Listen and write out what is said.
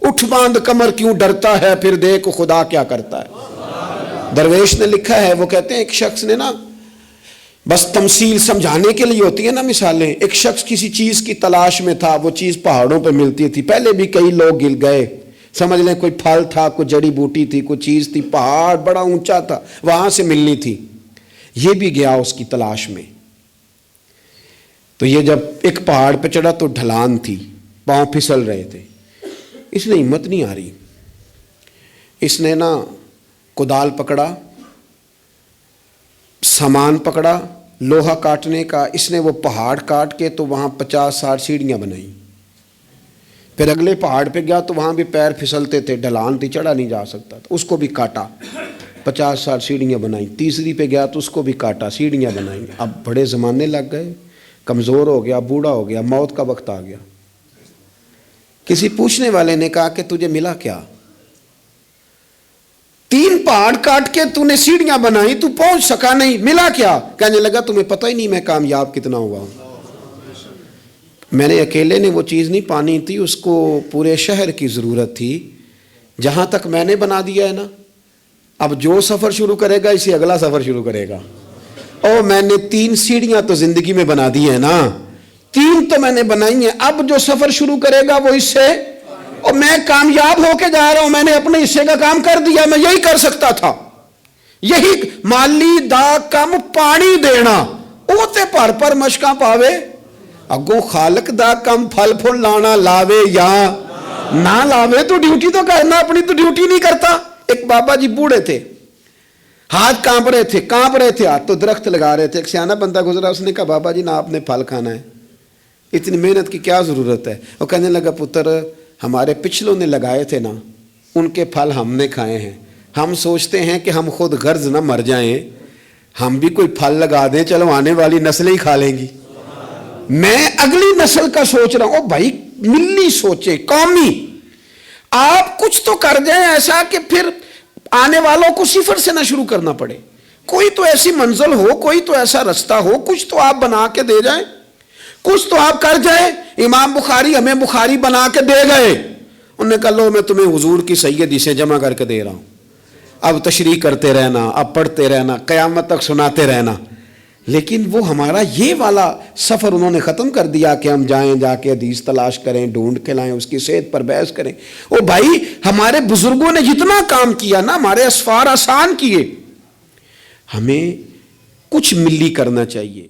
اٹھ باندھ کمر کیوں ڈرتا ہے، پھر دیکھ خدا کیا کرتا ہے۔ درویش نے لکھا ہے، وہ کہتے ہیں ایک شخص نے نا، بس تمثیل سمجھانے کے لیے ہوتی ہے نا مثالیں، ایک شخص کسی چیز کی تلاش میں تھا، وہ چیز پہاڑوں پہ ملتی تھی، پہلے بھی کئی لوگ گر گئے، سمجھ لیں کوئی پھل تھا، کوئی جڑی بوٹی تھی، کوئی چیز تھی، پہاڑ بڑا اونچا تھا، وہاں سے ملنی تھی، یہ بھی گیا اس کی تلاش میں۔ تو یہ جب ایک پہاڑ پہ چڑھا تو ڈھلان تھی، پاؤں پھسل رہے تھے، اس نے ہمت نہیں آ رہی، اس نے نا کدال پکڑا، سامان پکڑا لوہا کاٹنے کا، اس نے وہ پہاڑ کاٹ کے تو وہاں 50-60 سیڑھیاں بنائیں۔ پھر اگلے پہاڑ پہ گیا تو وہاں بھی پیر پھسلتے تھے، ڈھلان تھی، چڑھا نہیں جا سکتا تھا، اس کو بھی کاٹا، 50-60 سیڑھیاں بنائیں۔ تیسری پہ گیا تو اس کو بھی کاٹا، سیڑھیاں بنائیں۔ اب بڑے زمانے لگ گئے، کمزور ہو گیا، بوڑھا ہو گیا، موت کا وقت آ گیا۔ کسی پوچھنے والے نے کہا کہ تجھے ملا کیا؟ 3 پہاڑ کاٹ کے تو نے سیڑھیاں بنائی، تو پہنچ سکا نہیں، ملا کیا؟ کہنے لگا تمہیں پتہ ہی نہیں میں کامیاب کتنا ہوا ہوں، میں نے اکیلے نے وہ چیز نہیں پانی تھی، اس کو پورے شہر کی ضرورت تھی، جہاں تک میں نے بنا دیا ہے نا، اب جو سفر شروع کرے گا اسی اگلا سفر شروع کرے گا۔ اور میں نے 3 سیڑھیاں تو زندگی میں بنا دی ہیں نا، 3 تو میں نے بنائی ہیں، اب جو سفر شروع کرے گا وہ اس سے، اور میں کامیاب ہو کے جا رہا ہوں، میں نے اپنے حصے کا کام کر دیا، میں یہی کر سکتا تھا، یہی مالی دا کم پانی دینا، اوتے پر مشکاں پاوے، اگوں خالق دا کم پھل پھول لانا، لاوے یا نہ لاوے تو ڈیوٹی تو کرنا، اپنی تو ڈیوٹی نہیں کرتا۔ ایک بابا جی بوڑھے تھے، ہاتھ کانپ رہے تھے ہاتھ، تو درخت لگا رہے تھے، ایک سیانا بندہ گزرا، اس نے کہا بابا جی نا آپ نے پھل کھانا ہے، اتنی محنت کی کیا ضرورت ہے؟ وہ کہنے لگا پتر ہمارے پچھلوں نے لگائے تھے نا، ان کے پھل ہم نے کھائے ہیں، ہم سوچتے ہیں کہ ہم خود غرض نہ مر جائیں، ہم بھی کوئی پھل لگا دیں، چلو آنے والی نسلیں ہی کھا لیں گی، میں اگلی نسل کا سوچ رہا ہوں۔ او بھائی ملی سوچے، قومی، آپ کچھ تو کر جائیں ایسا کہ پھر آنے والوں کو صفر سے نہ شروع کرنا پڑے، کوئی تو ایسی منزل ہو، کوئی تو ایسا رستہ ہو، کچھ تو آپ بنا کے دے جائیں، کچھ تو آپ کر جائیں۔ امام بخاری ہمیں بخاری بنا کے دے گئے، انہوں نے کہا لو میں تمہیں حضور کی سیدی سے جمع کر کے دے رہا ہوں، اب تشریح کرتے رہنا، اب پڑھتے رہنا، قیامت تک سناتے رہنا۔ لیکن وہ ہمارا یہ والا سفر انہوں نے ختم کر دیا کہ ہم جائیں، جا کے حدیث تلاش کریں، ڈھونڈ کے لائیں، اس کی صحت پر بحث کریں۔ او بھائی ہمارے بزرگوں نے جتنا کام کیا نا، ہمارے اسفار آسان کیے، ہمیں کچھ ملی کرنا چاہیے۔